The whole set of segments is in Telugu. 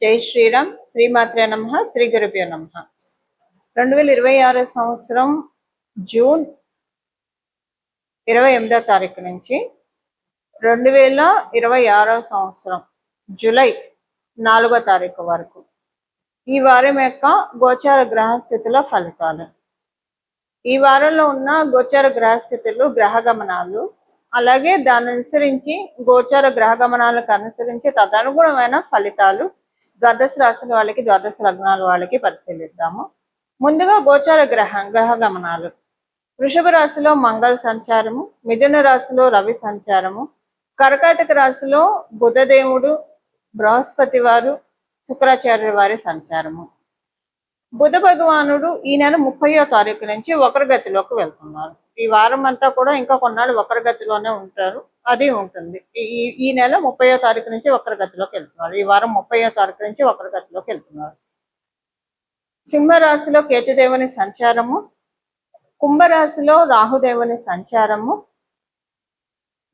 జై శ్రీరామ్. శ్రీమాత్రే నమః. శ్రీ గురుభ్యో నమః. 2026 సంవత్సరం జూన్ 28వ తారీఖు నుంచి 2026 సంవత్సరం జూలై 4వ తారీఖు వరకు ఈ వారం యొక్క గోచార గ్రహస్థితుల ఫలితాలు. ఈ వారంలో ఉన్న గోచార గ్రహస్థితులు, గ్రహగమనాలు, అలాగే దాన్ని అనుసరించి గోచార గ్రహగమనాలకు అనుసరించి తదనుగుణమైన ఫలితాలు ద్వాదశ రాశుల వాళ్ళకి, ద్వాదశ లగ్నాల వాళ్ళకి పరిశీలిద్దాము. ముందుగా గోచార గ్రహగమనాలు. వృషభ రాశిలో మంగళ సంచారము, మిథున రాశిలో రవి సంచారము, కర్కాటక రాశిలో బుధదేవుడు, బృహస్పతి వారు, శుక్రాచార్య వారి సంచారము. బుధ భగవానుడు ఈ నెల 30వ తారీఖు నుంచి వక్రగతిలోకి వెళ్తున్నారు. ఈ వారం అంతా కూడా ఇంకా కొన్నాళ్ళు వక్రగతిలోనే ఉంటారు, అది ఉంటుంది. ఈ నెల 30వ తారీఖు నుంచి వక్రగతిలోకి వెళ్తున్నారు. ఈ వారం 30వ తారీఖు నుంచి వక్రగతిలోకి వెళ్తున్నారు. సింహరాశిలో కేతుదేవుని సంచారము, కుంభరాశిలో రాహుదేవుని సంచారము,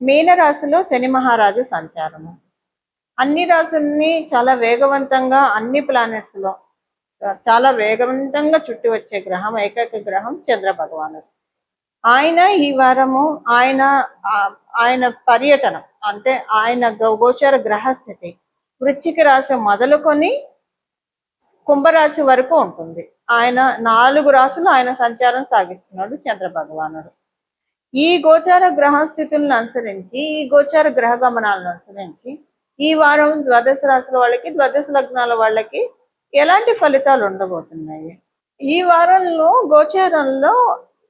మీనరాశిలో శని మహారాజు సంచారము. అన్ని రాశుల్ని చాలా వేగవంతంగా, అన్ని ప్లానెట్స్ లో చాలా వేగవంతంగా చుట్టి వచ్చే గ్రహం, ఏకైక గ్రహం చంద్ర భగవానుడు. ఆయన ఈ వారము ఆయన పర్యటన అంటే ఆయన గోచార గ్రహస్థితి వృశ్చిక రాశి మొదలుకొని కుంభరాశి వరకు ఉంటుంది. ఆయన 4 రాశులు ఆయన సంచారం సాగిస్తున్నాడు చంద్ర భగవానుడు. ఈ గోచార గ్రహస్థితులను అనుసరించి, ఈ గోచార గ్రహ గమనాలను అనుసరించి ఈ వారం ద్వాదశ రాశుల వాళ్ళకి, ద్వాదశ లగ్నాల వాళ్ళకి ఎలాంటి ఫలితాలు ఉండబోతున్నాయి? ఈ వారంలో గోచారంలో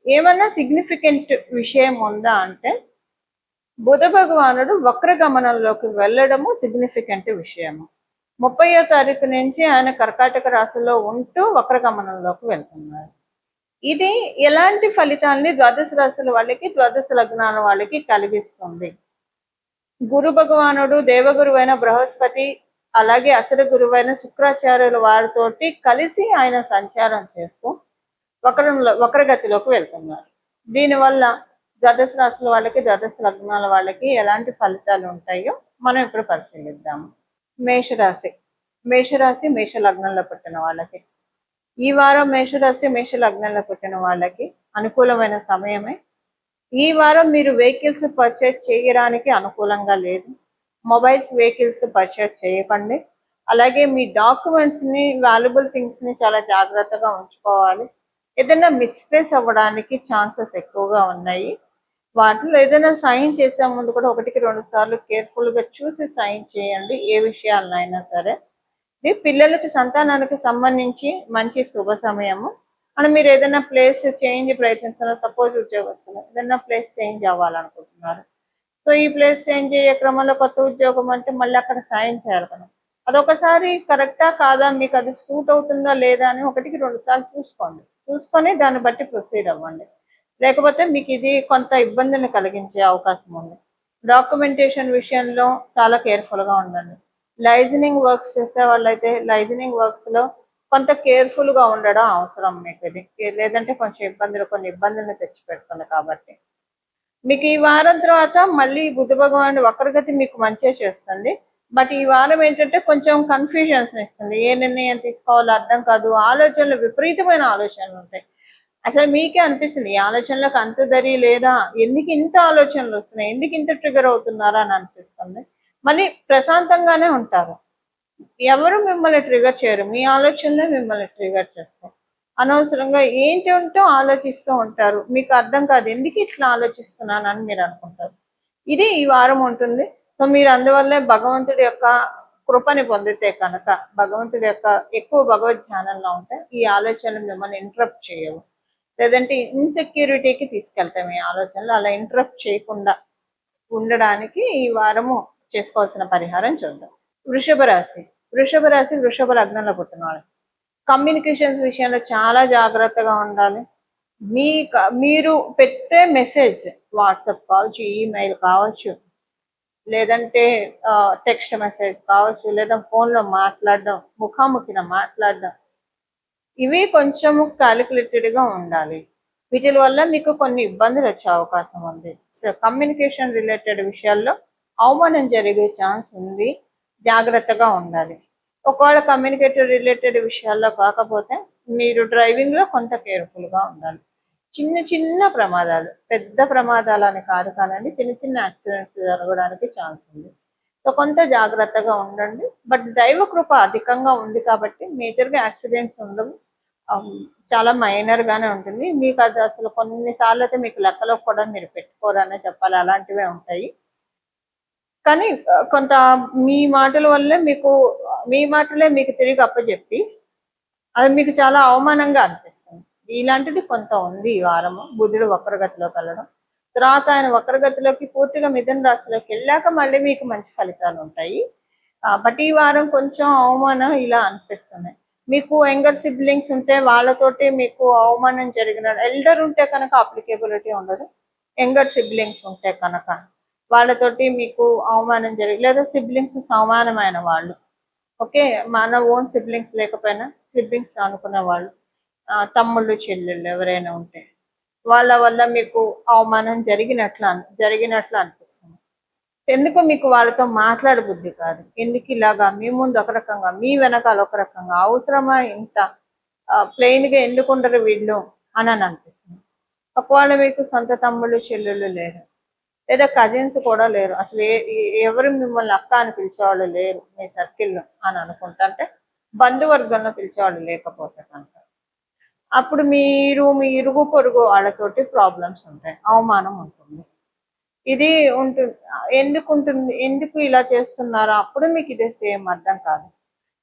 ఏమన్నా సిగ్నిఫికెంట్ విషయం ఉందా అంటే, బుధ భగవానుడు వక్ర గమనంలోకి వెళ్ళడము సిగ్నిఫికెంట్ విషయము. 30వ తారీఖు నుంచి ఆయన కర్కాటక రాశిలో ఉంటూ వక్ర గమనంలోకి వెళ్తున్నారు. ఇది ఎలాంటి ఫలితాన్ని ద్వాదశ రాశుల వాళ్ళకి, ద్వాదశ లగ్నాల వాళ్ళకి కలిగిస్తుంది? గురు భగవానుడు, దేవగురువైన బృహస్పతి, అలాగే అసుర గురువైన శుక్రాచార్యుల వారితోటి కలిసి ఆయన సంచారం చేస్తూ వక్రగతిలోకి వెళ్తున్నారు. దీనివల్ల ద్వాదశ రాశుల వాళ్ళకి, ద్వాదశ లగ్నాల వాళ్ళకి ఎలాంటి ఫలితాలు ఉంటాయో మనం ఇప్పుడు పరిశీలిద్దాము. మేషరాశి. మేష లగ్నంలో పుట్టిన వాళ్ళకి ఈ వారం మేష లగ్నంలో పుట్టిన వాళ్ళకి అనుకూలమైన సమయమే. ఈ వారం మీరు వెహికల్స్ పర్చేజ్ చేయడానికి అనుకూలంగా లేదు. మొబైల్స్, వెహికల్స్ పర్చేజ్ చేయకండి. అలాగే మీ డాక్యుమెంట్స్ని, వాల్యుబుల్ థింగ్స్ని చాలా జాగ్రత్తగా ఉంచుకోవాలి. ఏదైనా మిస్ప్లేస్ అవ్వడానికి ఛాన్సెస్ ఎక్కువగా ఉన్నాయి. వాటిలో ఏదైనా సైన్ చేసే ముందు కూడా 1కి 2 సార్లు కేర్ఫుల్గా చూసి సైన్ చేయండి, ఏ విషయాలనైనా సరే. ఇది పిల్లలకి, సంతానానికి సంబంధించి మంచి శుభ సమయము. అని మీరు ఏదైనా ప్లేస్ చేంజ్ ప్రయత్నిస్తున్నారు, సపోజ్ ఉద్యోగస్తులు ఏదైనా ప్లేస్ చేంజ్ అవ్వాలనుకుంటున్నారు. సో ఈ ప్లేస్ చేంజ్ అయ్యే క్రమంలో కొత్త ఉద్యోగం అంటే మళ్ళీ అక్కడ సైన్ చేయాలి కదా. అదొకసారి కరెక్టా కాదా, మీకు అది సూట్ అవుతుందా లేదా అని 1కి 2 సార్లు చూసుకొని దాన్ని బట్టి ప్రొసీడ్ అవ్వండి. లేకపోతే మీకు ఇది కొంత ఇబ్బందిని కలిగించే అవకాశం ఉంది. డాక్యుమెంటేషన్ విషయంలో చాలా కేర్ఫుల్గా ఉండండి. లైజనింగ్ వర్క్స్ చేసే వాళ్ళైతే లైజనింగ్ వర్క్స్లో కొంత కేర్ఫుల్గా ఉండడం అవసరం మీకు. ఇది లేదంటే కొన్ని ఇబ్బందులను తెచ్చిపెడుతుంది. కాబట్టి మీకు ఈ వారం తర్వాత మళ్ళీ బుధ భగవానుడు వక్రగతి మీకు మంచిగా చేస్తుంది. బట్ ఈ వారం ఏంటంటే కొంచెం కన్ఫ్యూజన్స్ ఇస్తుంది. ఏ నిర్ణయం తీసుకోవాలో అర్థం కాదు. ఆలోచనలు, విపరీతమైన ఆలోచనలు ఉంటాయి. అసలు మీకే అనిపిస్తుంది ఈ ఆలోచనలకు అంతుదరి లేదా, ఎందుకు ఇంత ఆలోచనలు వస్తున్నాయి, ఎందుకు ఇంత ట్రిగర్ అవుతున్నారా అని అనిపిస్తుంది. మళ్ళీ ప్రశాంతంగానే ఉంటారు. ఎవరు మిమ్మల్ని ట్రిగర్ చేయరు, మీ ఆలోచనలే మిమ్మల్ని ట్రిగర్ చేస్తాయి. అనవసరంగా ఏంటి ఉంటో ఆలోచిస్తూ ఉంటారు. మీకు అర్థం కాదు ఎందుకు ఇట్లా ఆలోచిస్తున్నాను అని మీరు అనుకుంటారు. ఇది ఈ వారం ఉంటుంది. సో మీరు అందువల్లే భగవంతుడి యొక్క కృపని పొందితే కనుక, భగవంతుడి యొక్క ఎక్కువ భగవద్ ధ్యానంలో ఉంటే ఈ ఆలోచనలు మిమ్మల్ని ఇంటరప్ట్ చేయవు. లేదంటే ఇన్సెక్యూరిటీకి తీసుకెళ్తాం ఈ ఆలోచనలు. అలా ఇంటరప్ట్ చేయకుండా ఉండడానికి ఈ వారము చేసుకోవాల్సిన పరిహారం చూద్దాం. వృషభ రాశి వృషభ లగ్నంలో పుట్టిన వాళ్ళు కమ్యూనికేషన్స్ విషయంలో చాలా జాగ్రత్తగా ఉండాలి. మీరు పెట్టే మెసేజ్, వాట్సాప్ కావచ్చు, ఈమెయిల్ కావచ్చు, లేదంటే టెక్స్ట్ మెసేజ్ కావచ్చు, లేదా ఫోన్లో మాట్లాడడం, ముఖాముఖిన మాట్లాడడం, ఇవి కొంచెము క్యాలిక్యులేటెడ్గా ఉండాలి. వీటి వల్ల మీకు కొన్ని ఇబ్బందులు వచ్చే అవకాశం ఉంది. సో కమ్యూనికేషన్ రిలేటెడ్ విషయాల్లో అవమానం జరిగే ఛాన్స్ ఉంది, జాగ్రత్తగా ఉండాలి. ఒకవేళ కమ్యూనికేటివ్ రిలేటెడ్ విషయాల్లో కాకపోతే మీరు డ్రైవింగ్ లో కొంత కేర్ఫుల్ గా ఉండాలి. చిన్న చిన్న ప్రమాదాలు, పెద్ద ప్రమాదాలు అని కాదు కానండి, చిన్న చిన్న యాక్సిడెంట్స్ జరగడానికి ఛాన్స్ ఉంది. సో కొంత జాగ్రత్తగా ఉండండి. బట్ దైవ కృప అధికంగా ఉంది కాబట్టి మేజర్గా యాక్సిడెంట్స్ ఉండవు. చాలా మైనర్ గానే ఉంటుంది. మీకు అది అసలు కొన్నిసార్లు అయితే మీకు లెక్కలో కూడా మీరు పెట్టుకోరనే చెప్పాలి, అలాంటివే ఉంటాయి. కానీ కొంత మీ మాటల వల్లే మీ మాటలే మీకు తిరిగి అప్పచెప్పి అది మీకు చాలా అవమానంగా అనిపిస్తుంది. ఇలాంటిది కొంత ఉంది ఈ వారము. బుధుడు వక్రగతిలోకి వెళ్ళడం, తర్వాత ఆయన వక్రగతిలోకి పూర్తిగా మిథున రాశిలోకి వెళ్ళాక మళ్ళీ మీకు మంచి ఫలితాలు ఉంటాయి. బట్ ఈ వారం కొంచెం అవమానం ఇలా అనిపిస్తున్నాయి. మీకు యంగర్ సిబ్లింగ్స్ ఉంటే వాళ్ళతోటి మీకు అవమానం జరిగిన, ఎల్డర్ ఉంటే కనుక అప్లికేబిలిటీ ఉండదు. యంగర్ సిబ్లింగ్స్ ఉంటే కనుక వాళ్ళతోటి మీకు అవమానం జరిగి, లేదా సిబ్లింగ్స్ సమానమైన వాళ్ళు, ఓకే, మన ఓన్ సిబ్లింగ్స్ లేకపోయినా సిబ్లింగ్స్ అనుకునే వాళ్ళు, తమ్ముళ్ళు చెల్లెళ్ళు ఎవరైనా ఉంటే వాళ్ళ వల్ల మీకు అవమానం జరిగినట్లు అనిపిస్తుంది. ఎందుకు మీకు వాళ్ళతో మాట్లాడ బుద్ధి కాదు. ఎందుకు ఇలాగా మీ ముందు ఒక రకంగా మీ వెనకాల ఒక రకంగా, అవసరమా ఇంత ప్లెయిన్ గా ఎందుకు ఉండరు వీళ్ళు అని అనిపిస్తుంది. ఒకవేళ మీకు సొంత తమ్ముళ్ళు చెల్లెళ్ళు లేరు, లేదా కజిన్స్ కూడా లేరు, అసలు ఎవరు మిమ్మల్ని అక్క అని పిలిచేవాళ్ళు లేరు మీ సర్కిల్లో అని అనుకుంటే, బంధువర్గంలో పిలిచేవాళ్ళు లేకపోతే కనుక అప్పుడు మీరు మీ ఇరుగు పొరుగు వాళ్ళతోటి ప్రాబ్లమ్స్ ఉంటాయి, అవమానం ఉంటుంది. ఇది ఉంటుంది. ఎందుకు ఇలా చేస్తున్నారో అప్పుడు మీకు ఇదే సేమ్ అర్థం కాదు.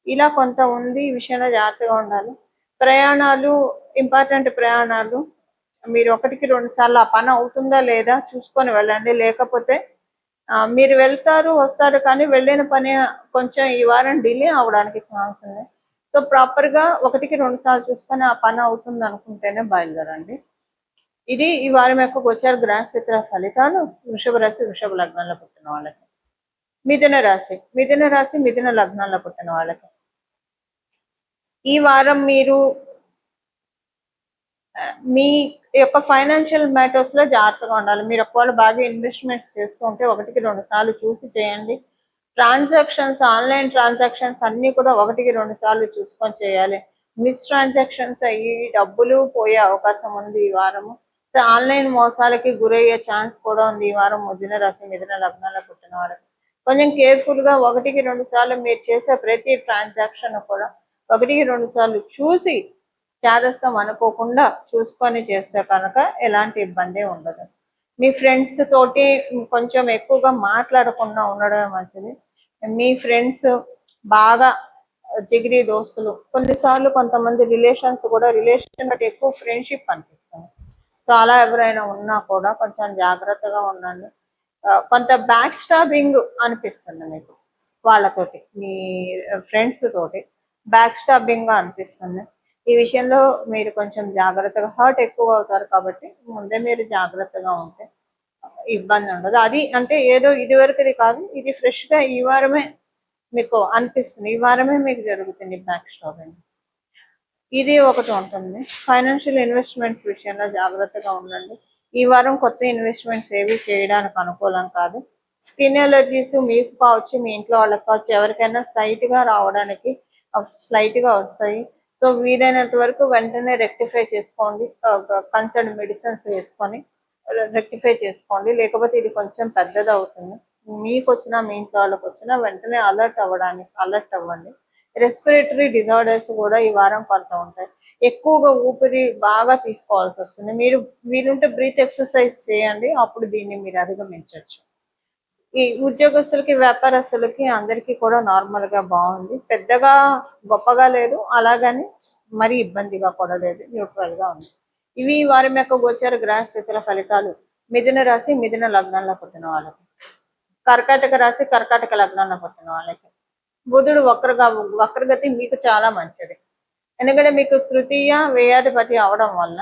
ఇలా కొంత ఉంది. ఈ విషయంలో జాగ్రత్తగా ఉండాలి. ప్రయాణాలు, ఇంపార్టెంట్ ప్రయాణాలు మీరు 1-2 సార్లు ఆ పని అవుతుందా లేదా చూసుకొని వెళ్ళండి. లేకపోతే మీరు వెళ్తారు వస్తారు కానీ వెళ్ళిన పని కొంచెం ఈ వారం డిలే అవడానికి ఛాన్స్ ఉంది. సో ప్రాపర్గా 1-2 సార్లు చూసుకొని ఆ పని అవుతుంది అనుకుంటేనే బయలుదేరండి. ఇది ఈ వారం యొక్క గోచార గ్రహస్థితుల ఫలితాలు. వృషభ రాశి, వృషభ లగ్నంలో పుట్టిన వాళ్ళకి. మిథున రాశి, మిథున లగ్నంలో పుట్టిన వాళ్ళకి ఈ వారం మీరు మీ యొక్క ఫైనాన్షియల్ మ్యాటర్స్ లో జాగ్రత్తగా ఉండాలి. మీరు ఒకవేళ బాగా ఇన్వెస్ట్మెంట్స్ చేస్తూ ఉంటే 1-2 సార్లు చూసి చేయండి. ట్రాన్సాక్షన్స్, ఆన్లైన్ ట్రాన్సాక్షన్స్ అన్ని కూడా 1-2 సార్లు చూసుకొని చేయాలి. మిస్ ట్రాన్సాక్షన్స్ అయ్యి డబ్బులు పోయే అవకాశం ఉంది ఈ వారము. ఆన్లైన్ మోసాలకి గురయ్యే ఛాన్స్ కూడా ఉంది ఈ వారం. మిథున రాశి, మిథున లగ్నాల్లో పుట్టిన వాళ్ళకి కొంచెం కేర్ఫుల్ గా 1-2 సార్లు మీరు చేసే ప్రతి ట్రాన్సాక్షన్ కూడా 1-2 సార్లు చూసి జాగ్రత్తం అనుకోకుండా చూసుకొని చేస్తే కనుక ఎలాంటి ఇబ్బంది ఉండదు. మీ ఫ్రెండ్స్ తోటి కొంచెం ఎక్కువగా మాట్లాడకుండా ఉండడమే మంచిది. మీ ఫ్రెండ్స్ బాగా జిగిరి దోస్తులు, కొన్నిసార్లు కొంతమంది రిలేషన్ బట్టి ఎక్కువ ఫ్రెండ్షిప్ అనిపిస్తుంది. సో అలా ఎవరైనా ఉన్నా కూడా కొంచెం జాగ్రత్తగా ఉండండి. కొంత బ్యాక్ స్టాబింగ్ అనిపిస్తుంది మీకు వాళ్ళతోటి, మీ ఫ్రెండ్స్ తోటి బ్యాక్ స్టాబింగ్ గా అనిపిస్తుంది. ఈ విషయంలో మీరు కొంచెం జాగ్రత్తగా, హర్ట్ ఎక్కువ అవుతారు కాబట్టి ముందే మీరు జాగ్రత్తగా ఉంటే ఇబ్బంది ఉండదు. అది అంటే ఏదో ఇది వరకుది కాదు, ఇది ఫ్రెష్ గా ఈ వారమే మీకు అనిపిస్తుంది, ఈ వారమే మీకు జరుగుతుంది బ్యాక్ స్టాబింగ్. ఇది ఒకటి ఉంటుంది. ఫైనాన్షియల్ ఇన్వెస్ట్మెంట్స్ విషయంలో జాగ్రత్తగా ఉండండి. ఈ వారం కొత్త ఇన్వెస్ట్మెంట్స్ ఏవి చేయడానికి అనుకూలం కాదు. స్కిన్ ఎలర్జీస్ మీకు కావచ్చు, మీ ఇంట్లో వాళ్ళకి కావచ్చు, ఎవరికైనా స్లైట్ గా వస్తాయి. సో వీలైనంత వరకు వెంటనే రెక్టిఫై చేసుకోండి. కన్సర్న్ మెడిసిన్స్ వేసుకొని రెక్టిఫై చేసుకోండి. లేకపోతే ఇది కొంచెం పెద్దది అవుతుంది. మీకు వచ్చినా మీ ఇంట్లో వాళ్ళకి వచ్చినా వెంటనే అలర్ట్ అవ్వండి. రెస్పిరేటరీ డిజార్డర్స్ కూడా ఈ వారం కొంత ఉంటాయి. ఎక్కువగా ఊపిరి బాగా తీసుకోవాల్సి వస్తుంది. మీరు వీలుంటే బ్రీత్ ఎక్సర్సైజ్ చేయండి, అప్పుడు దీన్ని మీరు అధిగమించవచ్చు. ఈ ఉద్యోగస్తులకి, వ్యాపారస్తులకి అందరికీ కూడా నార్మల్ గా బాగుంది. పెద్దగా గొప్పగా లేదు, అలాగని మరీ ఇబ్బందిగా కూడా లేదు, న్యూట్రల్ గా ఉంది. ఇవి వారి యొక్క గోచార గ్రహస్థితుల ఫలితాలు. మిథున రాశి, మిథున లగ్నంలో పుట్టిన వాళ్ళకి. కర్కాటక రాశి, కర్కాటక లగ్నంలో పుట్టిన వాళ్ళకి బుధుడు వక్రగతి మీకు చాలా మంచిది. ఎందుకంటే మీకు తృతీయ వ్యయాధిపతి అవడం వల్ల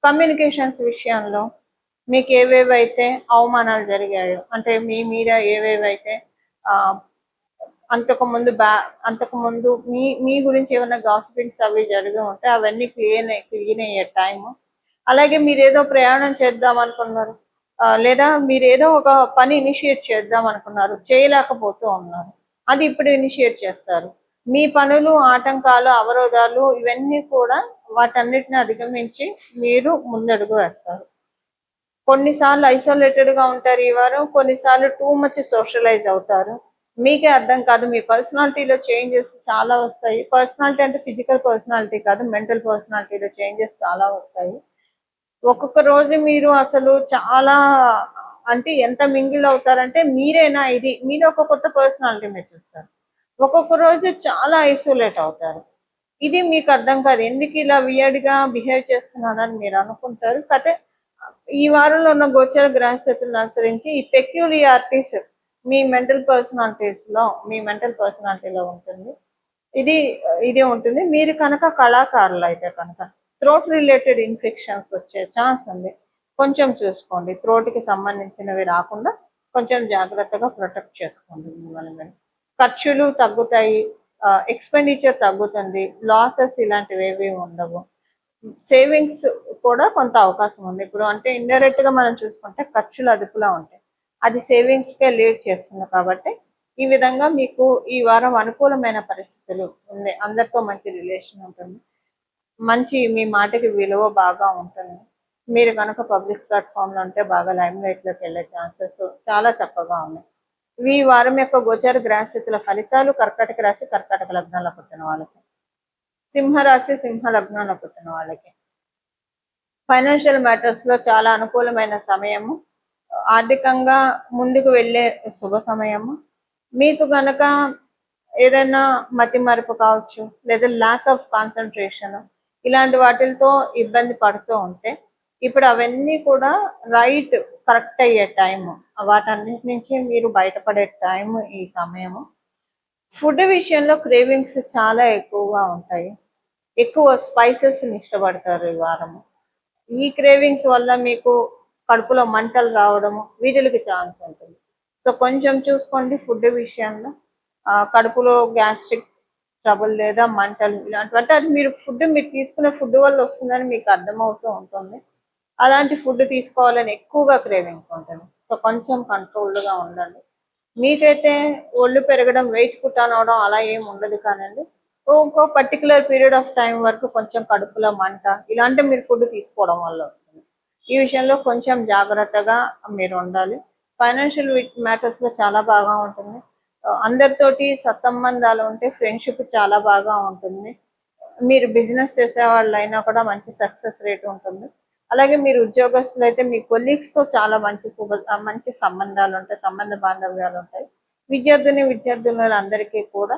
కమ్యూనికేషన్స్ విషయంలో మీకు ఏవేవైతే అవమానాలు జరిగాయో, అంటే మీ మీద ఏవేవైతే అంతకుముందు మీ గురించి ఏమైనా గాసిపింగ్స్ అవి జరిగి ఉంటే అవన్నీ క్లీన్ అయ్యే టైము. అలాగే మీరు ఏదో ప్రయాణం చేద్దాం అనుకున్నారు, లేదా మీరు ఏదో ఒక పని ఇనిషియేట్ చేద్దాం అనుకున్నారు, చేయలేకపోతూ ఉన్నారు, అది ఇప్పుడు ఇనిషియేట్ చేస్తారు. మీ పనులు, ఆటంకాలు, అవరోధాలు ఇవన్నీ కూడా వాటన్నిటిని అధిగమించి మీరు ముందడుగు వేస్తారు. కొన్నిసార్లు ఐసోలేటెడ్ గా ఉంటారు ఈ వారం, కొన్నిసార్లు టూ మచ్ సోషలైజ్ అవుతారు. మీకే అర్థం కాదు. మీ పర్సనాలిటీలో చేంజెస్ చాలా వస్తాయి. పర్సనాలిటీ అంటే ఫిజికల్ పర్సనాలిటీ కాదు, మెంటల్ పర్సనాలిటీలో చేంజెస్ చాలా వస్తాయి. ఒక్కొక్క రోజు మీరు అసలు చాలా అంటే ఎంత మింగిల్ అవుతారంటే మీరేనా ఇది, మీరు ఒక కొత్త పర్సనాలిటీ మీరు చూస్తారు. ఒక్కొక్క రోజు చాలా ఐసోలేట్ అవుతారు. ఇది మీకు అర్థం కాదు, ఎందుకు ఇలా వియర్డ్ గా బిహేవ్ చేస్తున్నానని మీరు అనుకుంటారు. కథ ఈ వారంలో ఉన్న గోచర గ్రహస్థితులను అనుసరించి ఈ పెక్యులియారిటీస్ మీ మెంటల్ పర్సనాలిటీలో ఉంటుంది. ఇది ఇది ఉంటుంది. మీరు కనుక కళాకారులు అయితే కనుక థ్రోట్ రిలేటెడ్ ఇన్ఫెక్షన్స్ వచ్చే ఛాన్స్ ఉంది. కొంచెం చూసుకోండి, థ్రోట్కి సంబంధించినవి రాకుండా కొంచెం జాగ్రత్తగా ప్రొటెక్ట్ చేసుకోండి మిమ్మల్ని. ఖర్చులు తగ్గుతాయి, ఎక్స్పెండిచర్ తగ్గుతుంది, లాసెస్ ఇలాంటివి ఏవి ఉండవు. సేవింగ్స్ కూడా కొంత అవకాశం ఉంది. ఇప్పుడు అంటే ఇండైరెక్ట్ గా మనం చూసుకుంటే ఖర్చులు అదుపులా ఉంటాయి, అది సేవింగ్స్ కే లీడ్ చేస్తుంది. కాబట్టి ఈ విధంగా మీకు ఈ వారం అనుకూలమైన పరిస్థితులు ఉంది. అందరితో మంచి రిలేషన్ ఉంటుంది, మంచి మీ మాటకి విలువ బాగా ఉంటుంది. మీరు కనుక పబ్లిక్ ప్లాట్ఫామ్ లో ఉంటే బాగా లైమ్ లైట్ లోకి వెళ్ళే ఛాన్సెస్ చాలా చక్కగా ఉన్నాయి. ఈ వారం యొక్క గోచర గ్రహస్థితుల ఫలితాలు కర్కాటక రాశి, కర్కాటక లగ్నాల్లో పుట్టిన వాళ్ళకి, సింహరాశి, సింహ లగ్నంలో పుట్టిన వాళ్ళకి ఫైనాన్షియల్ మ్యాటర్స్ లో చాలా అనుకూలమైన సమయము, ఆర్థికంగా ముందుకు వెళ్ళే శుభ సమయము. మీకు గనక ఏదైనా మతి మరుపు కావచ్చు, లేదా ల్యాక్ ఆఫ్ కాన్సన్ట్రేషన్ ఇలాంటి వాటితో ఇబ్బంది పడుతూ ఉంటే ఇప్పుడు అవన్నీ కూడా కరెక్ట్ అయ్యే టైము, వాటన్నిటి నుంచి మీరు బయటపడే టైము ఈ సమయము. ఫుడ్ విషయంలో క్రేవింగ్స్ చాలా ఎక్కువగా ఉంటాయి, ఎక్కువ స్పైసెస్ ఇష్టపడతారు ఈ వారము. ఈ క్రేవింగ్స్ వల్ల మీకు కడుపులో మంటలు రావడము వీటికి ఛాన్స్ ఉంటుంది. సో కొంచెం చూసుకోండి ఫుడ్ విషయంలో. కడుపులో గ్యాస్ట్రిక్ ట్రబుల్ లేదా మంటలు ఇలాంటివి, అంటే అది మీరు తీసుకునే ఫుడ్ వల్ల వస్తుందని మీకు అర్థమవుతూ ఉంటుంది. అలాంటి ఫుడ్ తీసుకోవాలని ఎక్కువగా క్రేవింగ్స్ ఉంటుంది. సో కొంచెం కంట్రోల్డ్గా ఉండండి. మీకైతే ఒళ్ళు పెరగడం, వెయిట్ పుట్టాన్ అవడం అలా ఏమి ఉండదు కానండి, ఇంకో పర్టికులర్ పీరియడ్ ఆఫ్ టైం వరకు కొంచెం కడుపులో మంట ఇలాంటి మీరు ఫుడ్ తీసుకోవడం వల్ల వస్తుంది. ఈ విషయంలో కొంచెం జాగ్రత్తగా మీరు ఉండాలి. ఫైనాన్షియల్ మ్యాటర్స్లో చాలా బాగా ఉంటుంది. అందరితోటి సత్సంబంధాలు ఉంటే ఫ్రెండ్షిప్ చాలా బాగా ఉంటుంది. మీరు బిజినెస్ చేసే వాళ్ళు అయినా కూడా మంచి సక్సెస్ రేట్ ఉంటుంది. అలాగే మీరు ఉద్యోగస్తులు అయితే మీ కొలీగ్స్తో చాలా మంచి సంబంధాలు ఉంటాయి, సంబంధ బాంధవ్యాలు ఉంటాయి. విద్యార్థులు అందరికీ కూడా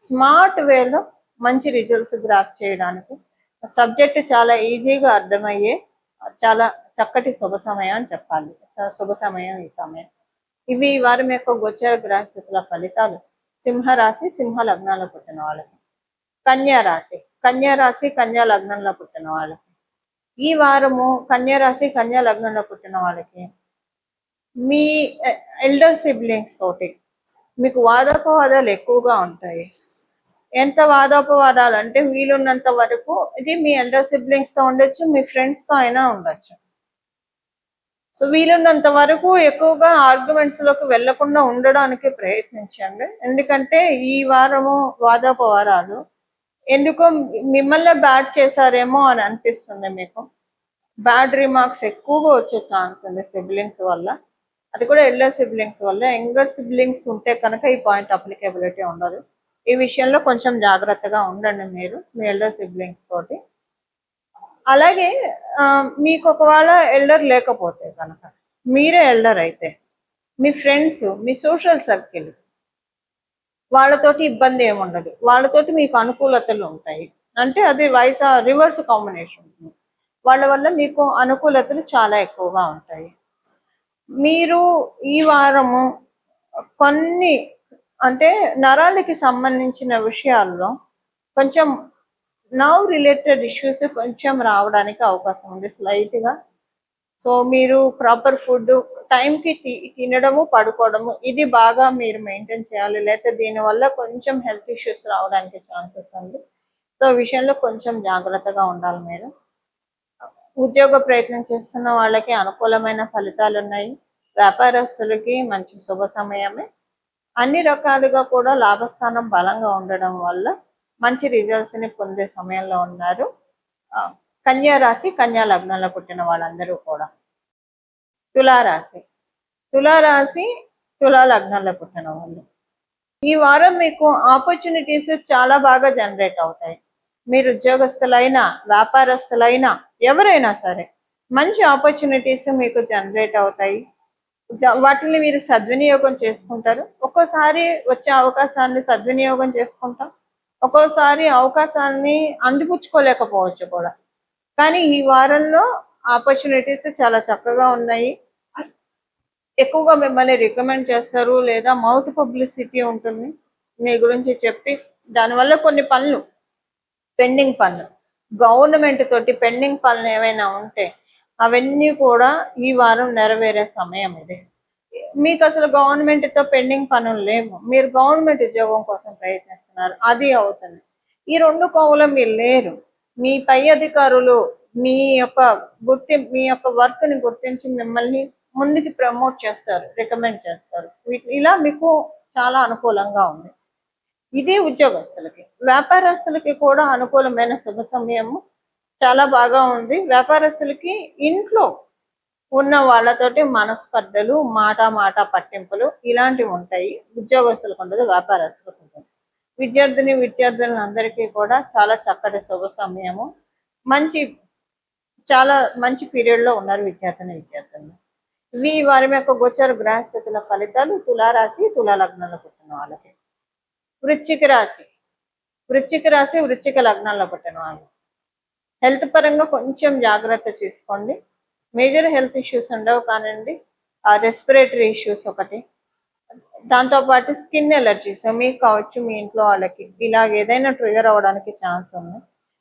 స్మార్ట్ వేలో మంచి రిజల్ట్స్ గ్రాప్ చేయడానికి, సబ్జెక్ట్ చాలా ఈజీగా అర్థమయ్యే చాలా చక్కటి శుభ సమయం అని చెప్పాలి. శుభ సమయం ఈ సమయం. ఇవి ఈ వారం యొక్క గోచర గ్రహస్థితుల ఫలితాలు సింహరాశి, సింహ లగ్నాల్లో పుట్టిన వాళ్ళకి. కన్యా రాశి, కన్యా లగ్నంలో పుట్టిన వాళ్ళకి ఈ వారము కన్యా రాశి, కన్యా లగ్నంలో పుట్టిన వాళ్ళకి మీ ఎల్డర్ సిబ్లింగ్స్ తోటి మీకు వాదోపవాదాలు ఎక్కువగా ఉంటాయి. ఎంత వాదోపవాదాలు అంటే వీలున్నంత వరకు ఇది మీ ఎల్డర్ సిబ్లింగ్స్ తో ఉండొచ్చు, మీ ఫ్రెండ్స్ తో అయినా ఉండొచ్చు. సో వీలున్నంత వరకు ఎక్కువగా ఆర్గ్యుమెంట్స్ లోకి వెళ్లకుండా ఉండడానికి ప్రయత్నించండి. ఎందుకంటే ఈ వారము వాదోపవాదాలు ఎందుకో మిమ్మల్ని బ్యాడ్ చేశారేమో అని అనిపిస్తుంది. మీకు బ్యాడ్ రిమార్క్స్ ఎక్కువగా వచ్చే ఛాన్స్ ఉంది సిబ్లింగ్స్ వల్ల, అది కూడా ఎల్డర్ సిబ్లింగ్స్ వల్ల. యంగర్ సిబ్లింగ్స్ ఉంటే కనుక ఈ పాయింట్ అప్లికేబిలిటీ ఉండదు. ఈ విషయంలో కొంచెం జాగ్రత్తగా ఉండండి మీరు మీ ఎల్డర్ సిబ్లింగ్స్ తోటి. అలాగే మీకు ఒకవేళ ఎల్డర్ లేకపోతే కనుక, మీరే ఎల్డర్ అయితే మీ ఫ్రెండ్స్, మీ సోషల్ సర్కిల్ వాళ్ళతోటి ఇబ్బంది ఏముండదు, వాళ్ళతోటి మీకు అనుకూలతలు ఉంటాయి. అంటే అది రివర్స్ కాంబినేషన్ ఉంటుంది. వాళ్ళ వల్ల మీకు అనుకూలతలు చాలా ఎక్కువగా ఉంటాయి. మీరు ఈ వారము కొన్ని అంటే నరాలకి సంబంధించిన విషయాల్లో కొంచెం నర్వ్ రిలేటెడ్ ఇష్యూస్ కొంచెం రావడానికి అవకాశం ఉంది స్లైట్గా. సో మీరు ప్రాపర్ ఫుడ్ టైంకి తినడము, పడుకోవడము ఇది బాగా మీరు మెయింటైన్ చేయాలి, లేకపోతే దీనివల్ల కొంచెం హెల్త్ ఇష్యూస్ రావడానికి ఛాన్సెస్ ఉంది. సో విషయంలో కొంచెం జాగ్రత్తగా ఉండాలి మీరు. ఉద్యోగ ప్రయత్నం చేస్తున్న వాళ్ళకి అనుకూలమైన ఫలితాలు ఉన్నాయి. వ్యాపారస్తులకి మంచి శుభ సమయమే. అన్ని రకాలుగా కూడా లాభస్థానం బలంగా ఉండడం వల్ల మంచి రిజల్ట్స్ ని పొందే సమయంలో ఉన్నారు. కన్యా రాశి, కన్యా లగ్నంలో పుట్టిన వాళ్ళందరూ కూడా. తులారాశి, తులారాశి, తులా లగ్నంలో పుట్టిన వాళ్ళు. ఈ వారం మీకు ఆపర్చునిటీస్ చాలా బాగా జనరేట్ అవుతాయి. మీరు ఉద్యోగస్తులైనా, వ్యాపారస్తులైనా, ఎవరైనా సరే మంచి ఆపర్చునిటీస్ మీకు జనరేట్ అవుతాయి. వాటిని మీరు సద్వినియోగం చేసుకుంటారు. ఒక్కోసారి వచ్చే అవకాశాన్ని సద్వినియోగం చేసుకుంటాం, ఒక్కోసారి అవకాశాన్ని అందిపుచ్చుకోలేకపోవచ్చు కూడా. కానీ ఈ వారంలో ఆపర్చునిటీస్ చాలా చక్కగా ఉన్నాయి. ఎక్కువగా మిమ్మల్ని రికమెండ్ చేస్తారు, లేదా మౌత్ పబ్లిసిటీ ఉంటుంది మీ గురించి చెప్పి, దానివల్ల కొన్ని పనులు, పెండింగ్ పనులు, గవర్నమెంట్ తోటి పెండింగ్ పనులు ఏమైనా ఉంటే అవన్నీ కూడా ఈ వారం నెరవేరే సమయం ఇది. మీకు అసలు గవర్నమెంట్ తో పెండింగ్ పనులు లేవు, మీరు గవర్నమెంట్ ఉద్యోగం కోసం ప్రయత్నిస్తున్నారు, అది అవుతుంది. ఈ రెండు కోవలో మీరు లేరు. మీ పై అధికారులు మీ యొక్క వర్క్ ని గుర్తించి మిమ్మల్ని ముందుకి ప్రమోట్ చేస్తారు, రికమెండ్ చేస్తారు. ఇలా మీకు చాలా అనుకూలంగా ఉంది. ఇది ఉద్యోగస్తులకి. వ్యాపారస్తులకి కూడా అనుకూలమైన శుభ సమయము, చాలా బాగా ఉంది. వ్యాపారస్తులకి ఇంట్లో ఉన్న వాళ్ళతోటి మనస్పర్ధలు, మాట పట్టింపులు ఇలాంటివి ఉంటాయి. ఉద్యోగస్తులకు ఉండదు, వ్యాపారస్తులకు ఉంటుంది. విద్యార్థులందరికీ కూడా చాలా చక్కటి శుభ సమయము. చాలా మంచి పీరియడ్ లో ఉన్నారు విద్యార్థులు. ఇవి వారి యొక్క గోచర గ్రహస్థితుల ఫలితాలు తులారాశి, తులా లగ్నంలో పుట్టిన వాళ్ళకి. వృశ్చిక రాశి, వృశ్చిక లగ్నంలో పుట్టిన వాళ్ళు. హెల్త్ పరంగా కొంచెం జాగ్రత్త తీసుకోండి. మేజర్ హెల్త్ ఇష్యూస్ ఉండవు కానివ్వండి, రెస్పిరేటరీ ఇష్యూస్ ఒకటి, దాంతోపాటు స్కిన్ ఎలర్జీస్ మీకు కావచ్చు, మీ ఇంట్లో వాళ్ళకి ఇలాగ ఏదైనా ట్రిగర్ అవ్వడానికి ఛాన్స్ ఉంది.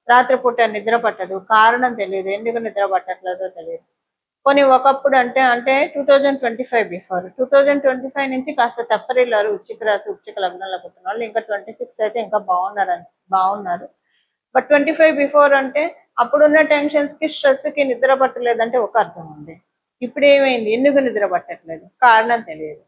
రాత్రిపూట నిద్ర పట్టదు, కారణం తెలియదు, ఎందుకు నిద్ర పట్టట్లేదో తెలియదు. కొన్ని ఒకప్పుడు అంటే 2025 బిఫోర్, 2025 నుంచి కాస్త తప్పరిల్లారు వృశ్చిక రాశి, వృశ్చిక లగ్నంలో పుట్టిన వాళ్ళు. ఇంకా 26 అయితే ఇంకా బాగున్నారు. బట్ 25 బిఫోర్ అంటే అప్పుడున్న టెన్షన్స్ కి, స్ట్రెస్ కి నిద్ర పట్టలేదంటే ఒక అర్థం ఉంది. ఇప్పుడు ఏమైంది, ఎందుకు నిద్ర పట్టట్లేదు, కారణం తెలియదు.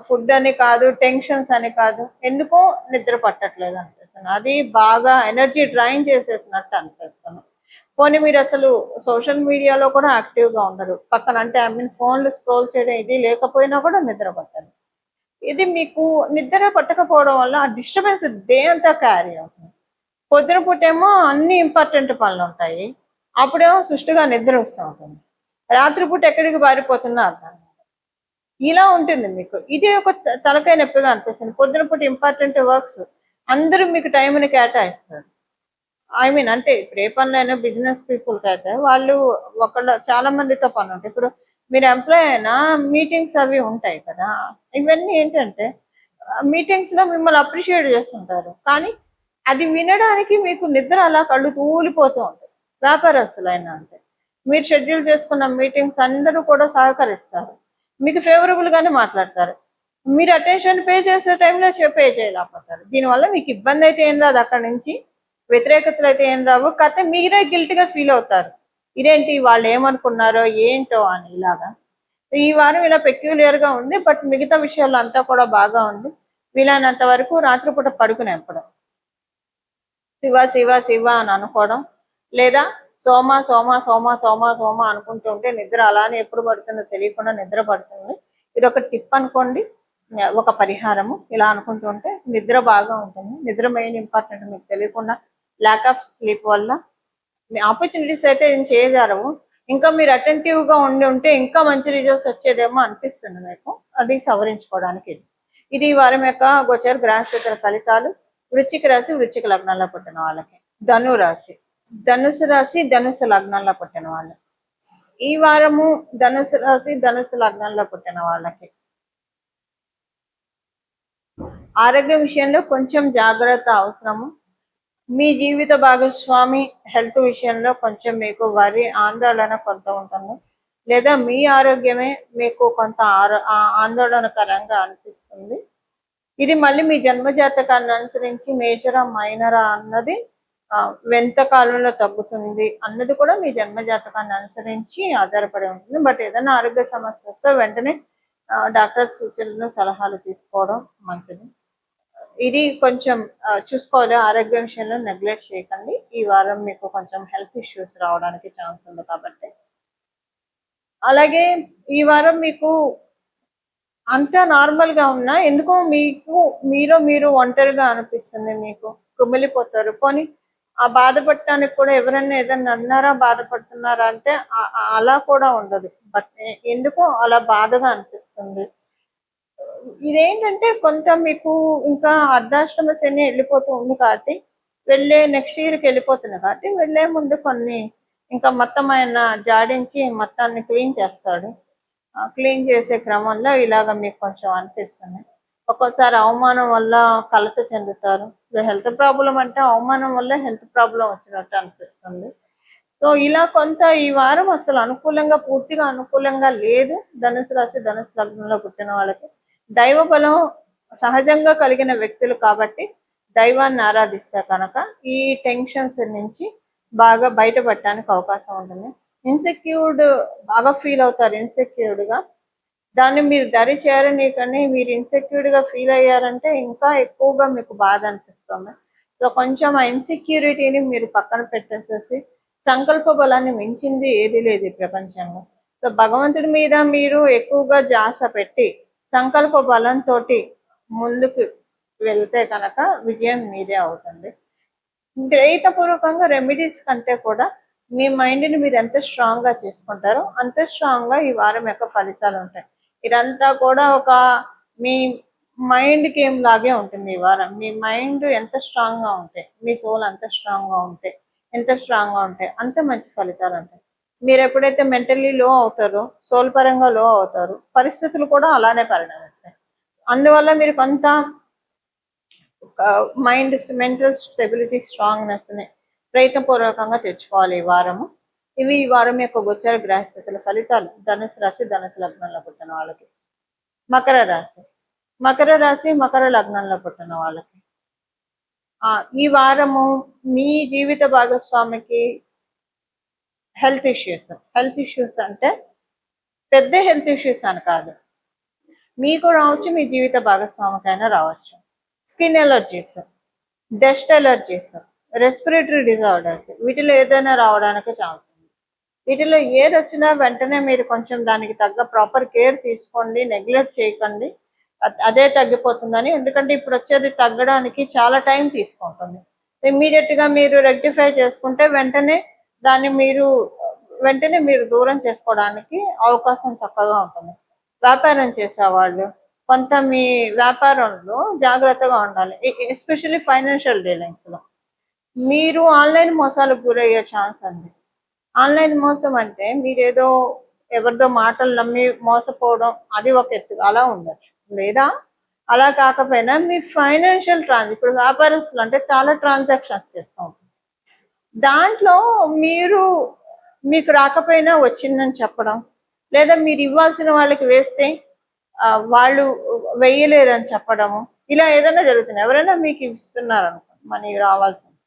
ఫుడ్ అని కాదు, టెన్షన్స్ అని కాదు, ఎందుకో నిద్ర పట్టట్లేదు అనిపిస్తుంది. అది బాగా ఎనర్జీ డ్రైన్ చేసేసినట్టు అనిపిస్తుంది. పోనీ మీరు అసలు సోషల్ మీడియాలో కూడా యాక్టివ్గా ఉండరు, పక్కన ఫోన్లు స్క్రోల్ చేయడం ఇది లేకపోయినా కూడా నిద్ర పట్టదు. ఇది మీకు నిద్ర పట్టకపోవడం వల్ల ఆ డిస్టర్బెన్స్ డే అంతా క్యారీ అవుతుంది. పొద్దున పూటేమో అన్ని ఇంపార్టెంట్ పనులు ఉంటాయి, అప్పుడేమో సుష్టిగా నిద్ర వస్తూ ఉంటుంది. రాత్రిపూట ఎక్కడికి బారిపోతుందో అర్థం. ఇలా ఉంటుంది మీకు. ఇది ఒక తలకాయ నొప్పిగా అనిపిస్తుంది. పొద్దున పూట ఇంపార్టెంట్ వర్క్స్ అందరూ మీకు టైంని కేటాయిస్తారు. అంటే ఇప్పుడు ఏ పనులైనా బిజినెస్ పీపుల్కి అయితే వాళ్ళు చాలా మందితో పని ఉంటాయి. ఇప్పుడు మీరు ఎంప్లాయ్ అయినా మీటింగ్స్ అవి ఉంటాయి కదా, ఇవన్నీ ఏంటంటే మీటింగ్స్ లో మిమ్మల్ని అప్రిషియేట్ చేస్తుంటారు, కానీ అది వినడానికి మీకు నిద్ర అలా కళ్ళు తూలిపోతూ ఉంటుంది. వ్యాపారస్తులైనా అంటే మీరు షెడ్యూల్ చేసుకున్న మీటింగ్స్ అందరూ కూడా సహకరిస్తారు, మీకు ఫేవరబుల్ గానే మాట్లాడతారు. మీరు అటెన్షన్ పే చేసే టైంలో పే చేయలేకపోతారు. దీనివల్ల మీకు ఇబ్బంది అయితే ఏం రాదు, అక్కడి నుంచి వ్యతిరేకతలు అయితే ఏం రావు. కాకపోతే మీరే గిల్ట్గా ఫీల్ అవుతారు, ఇదేంటి వాళ్ళు ఏమనుకున్నారో ఏంటో అని. ఇలాగా ఈ వారం ఇలా పెక్యులియర్ గా ఉంది. బట్ మిగతా విషయాలు అంతా కూడా బాగా ఉంది. వీలైనంత వరకు రాత్రిపూట పడుకునేప్పుడు శివ శివ శివ అని అనుకోవడం, లేదా సోమ సోమ సోమ సోమ సోమ అనుకుంటూ ఉంటే నిద్ర అలానే ఎప్పుడు పడుతుందో తెలియకుండా నిద్ర పడుతుంది. ఇది ఒక టిప్ అనుకోండి, ఒక పరిహారము. ఇలా అనుకుంటూ ఉంటే నిద్ర బాగా ఉంటుంది. నిద్ర మెయిన్ ఇంపార్టెంట్, మీకు తెలియకుండా ల్యాక్ ఆఫ్ స్లీప్ వల్ల మీ ఆపర్చునిటీస్ అయితే ఏం చేయజారవు. ఇంకా మీరు అటెంటివ్ గా ఉంటే ఇంకా మంచి రిజల్ట్స్ వచ్చేదేమో అనిపిస్తుంది మీకు. అది సవరించుకోవడానికి ఇది వారం యొక్క గోచర గ్రహస్థితుల ఫలితాలు. వృశ్చిక రాశి, వృశ్చిక లగ్నాల్లో పుట్టిన వాళ్ళకి. ధనుసు రాశి, ధనుసు లగ్నంలో పుట్టిన వాళ్ళు. ఈ వారము ధనుసు రాశి, ధనుసు లగ్నంలో పుట్టిన వాళ్ళకి ఆరోగ్య విషయంలో కొంచెం జాగ్రత్త అవసరము. మీ జీవిత భాగస్వామి హెల్త్ విషయంలో కొంచెం మీకు ఆందోళన కొంత ఉంటుంది, లేదా మీ ఆరోగ్యమే మీకు కొంత ఆందోళనకరంగా అనిపిస్తుంది. ఇది మళ్ళీ మీ జన్మజాతకాన్ని అనుసరించి మేజరా మైనరా అన్నది ఎంత కాలంలో తగ్గుతుంది అన్నది కూడా మీ జన్మజాతకాన్ని అనుసరించి ఆధారపడి ఉంటుంది. బట్ ఏదైనా ఆరోగ్య సమస్య వస్తే వెంటనే డాక్టర్ సూచనలు సలహాలు తీసుకోవడం మంచిది. ఇది కొంచెం చూసుకోవాలి. ఆరోగ్య విషయంలో నెగ్లెక్ట్ చేయకండి. ఈ వారం మీకు కొంచెం హెల్త్ ఇష్యూస్ రావడానికి ఛాన్స్ ఉంది కాబట్టి. అలాగే ఈ వారం మీకు అంతా నార్మల్ గా ఉన్నా ఎందుకో మీకు మీరు ఒంటరిగా అనిపిస్తుంది, మీకు కుమిలిపోతారు. పోనీ ఆ బాధపడటానికి కూడా ఎవరైనా ఏదన్నా అన్నారా, బాధపడుతున్నారా అంటే అలా కూడా ఉండదు. బట్ ఎందుకో అలా బాధగా అనిపిస్తుంది. ఇదేంటంటే కొంత మీకు ఇంకా అర్ధాష్టమ శని వెళ్ళిపోతూ ఉంది కాబట్టి నెక్స్ట్ ఇయర్కి వెళ్ళిపోతుంది కాబట్టి వెళ్ళే ముందు కొన్ని ఇంకా మొత్తం ఆయన జాడించి మొత్తాన్ని క్లీన్ చేస్తాడు. క్లీన్ చేసే క్రమంలో ఇలాగ మీకు కొంచెం అనిపిస్తుంది. ఒక్కోసారి అవమానం వల్ల కలత చెందుతారు. హెల్త్ ప్రాబ్లం అంటే అవమానం వల్ల హెల్త్ ప్రాబ్లం వచ్చినట్టు అనిపిస్తుంది. సో ఇలా కొంత ఈ వారం అసలు పూర్తిగా అనుకూలంగా లేదు ధనుసు రాశి ధనుసు లగ్నంలో పుట్టిన వాళ్ళకి. దైవ బలం సహజంగా కలిగిన వ్యక్తులు కాబట్టి దైవాన్ని ఆరాధిస్తే కనుక ఈ టెన్షన్స్ నుంచి బాగా బయటపడటానికి అవకాశం ఉంటుంది. ఇన్సెక్యూర్డ్ బాగా ఫీల్ అవుతారు. ఇన్సెక్యూర్డ్గా దాన్ని మీరు దరి చేరని కానీ మీరు ఇన్సెక్యూర్డ్గా ఫీల్ అయ్యారంటే ఇంకా ఎక్కువగా మీకు బాధ అనిపిస్తుంది. సో కొంచెం ఆ ఇన్సెక్యూరిటీని మీరు పక్కన పెట్టేసేసి సంకల్ప బలాన్ని మించింది ఏది లేదు ఈ ప్రపంచంలో. సో భగవంతుడి మీద మీరు ఎక్కువగా ధ్యాస పెట్టి సంకల్ప బలంతో ముందుకు వెళ్తే కనుక విజయం మీదే అవుతుంది. గ్రహీతపూర్వకంగా రెమెడీస్ కంటే కూడా మీ మైండ్ని మీరు ఎంత స్ట్రాంగ్గా చేసుకుంటారో అంత స్ట్రాంగ్గా ఈ వారం యొక్క ఫలితాలు ఉంటాయి. ఇదంతా కూడా ఒక మీ మైండ్ గేమ్ లాగే ఉంటుంది. ఈ వారం మీ మైండ్ ఎంత స్ట్రాంగ్గా ఉంటే, మీ సోల్ అంత స్ట్రాంగ్గా ఉంటే, అంత మంచి ఫలితాలు ఉంటాయి. మీరు ఎప్పుడైతే మెంటల్లీ లో అవుతారో, సోల్ పరంగా లో అవుతారో, పరిస్థితులు కూడా అలానే పరిణమిస్తాయి. అందువల్ల మీరు కొంత మైండ్ మెంటల్ స్టెబిలిటీ స్ట్రాంగ్నెస్ని ప్రయత్నపూర్వకంగా తెచ్చుకోవాలి ఈ వారము. ఇవి ఈ వారం యొక్క గోచర గ్రహస్థితుల ఫలితాలు ధనుసు రాశి ధనుసు లగ్నంలో పుట్టిన వాళ్ళకి. మకర రాశి మకర లగ్నంలో పుట్టిన వాళ్ళకి ఈ వారము మీ జీవిత భాగస్వామికి హెల్త్ ఇష్యూస్ అంటే పెద్ద హెల్త్ ఇష్యూస్ అని కాదు, మీకు రావచ్చు, మీ జీవిత భాగస్వామికైనా రావచ్చు. Skin allergies, dust allergies, respiratory disorders, వీటిలో ఏదైనా రావడానికి ఛాన్స్ ఉంది. వీటిలో ఏది వచ్చినా వెంటనే మీరు కొంచెం దానికి తగ్గ ప్రాపర్ కేర్ తీసుకోండి, నెగ్లెక్ట్ చేయకండి. అదే తగ్గిపోతుందని. ఎందుకంటే ఇప్పుడు వచ్చేది తగ్గడానికి చాలా టైం తీసుకుంటుంది. ఇమ్మీడియట్గా మీరు రెక్టిఫై చేసుకుంటే వెంటనే మీరు దూరం చేసుకోవడానికి అవకాశం చక్కగా ఉంటుంది. వ్యాపారం చేసేవాళ్ళు కొంత మీ వ్యాపారంలో జాగ్రత్తగా ఉండాలి. ఎస్పెషల్లీ ఫైనాన్షియల్ డీలింగ్స్లో మీరు ఆన్లైన్ మోసాలకు గురయ్యే ఛాన్స్ ఉంది. ఆన్లైన్ మోసం అంటే మీరేదో ఎవరిదో మాటలు నమ్మి మోసపోవడం అది ఒక ఎత్తు, అలా ఉండొచ్చు. లేదా అలా కాకపోయినా మీ ఫైనాన్షియల్ ఇప్పుడు వ్యాపారస్తులు అంటే చాలా ట్రాన్సాక్షన్స్ చేస్తూ ఉంటారు. దాంట్లో మీకు రాకపోయినా వచ్చిందని చెప్పడం, లేదా మీరు ఇవ్వాల్సిన వాళ్ళకి వేస్తే వాళ్ళు వెయ్యలేదని చెప్పడము, ఇలా ఏదైనా జరుగుతుంది. ఎవరైనా మీకు ఇస్తున్నారు అనుకోండి, మనీ రావాల్సింది,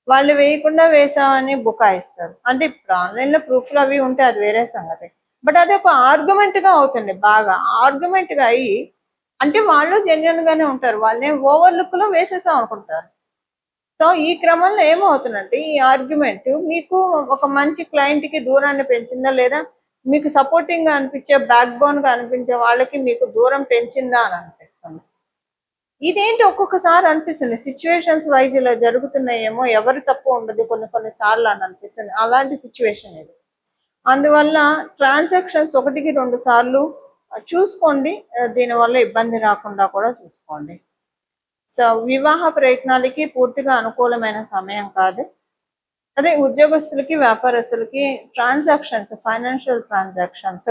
వాళ్ళు వేయకుండా వేసామని బుకాయిస్తారు. అంటే ఇప్పుడు ఆన్లైన్లో ప్రూఫ్లు అవి ఉంటే అది వేరే సంగతి. బట్ అది ఒక ఆర్గ్యుమెంట్గా అవుతుంది. బాగా ఆర్గ్యుమెంట్గా అయ్యి, అంటే వాళ్ళు జెన్యున్గానే ఉంటారు, వాళ్ళని ఓవర్లుక్లో వేసేసాం అనుకుంటారు. సో ఈ క్రమంలో ఏమవుతుందంటే ఈ ఆర్గ్యుమెంట్ మీకు ఒక మంచి క్లయింట్కి దూరాన్ని పెంచిందా, లేదా మీకు సపోర్టింగ్గా అనిపించే బ్యాక్ బోన్గా అనిపించే వాళ్ళకి మీకు దూరం పెంచిందా అని అనిపిస్తుంది. ఇదేంటి ఒక్కొక్కసారి అనిపిస్తుంది సిచ్యువేషన్స్ వైజ్ ఇలా జరుగుతున్నాయేమో, ఎవరి తప్పు ఉండదు కొన్నిసార్లు అని అనిపిస్తుంది. అలాంటి సిచ్యువేషన్ ఇది. అందువల్ల ట్రాన్సాక్షన్స్ 1-2 సార్లు చూసుకోండి, దీనివల్ల ఇబ్బంది రాకుండా కూడా చూసుకోండి. సో వివాహ ప్రయత్నాలకి పూర్తిగా అనుకూలమైన సమయం కాదు. అదే ఉద్యోగస్తులకి వ్యాపారస్తులకి ట్రాన్సాక్షన్స్, ఫైనాన్షియల్ ట్రాన్సాక్షన్స్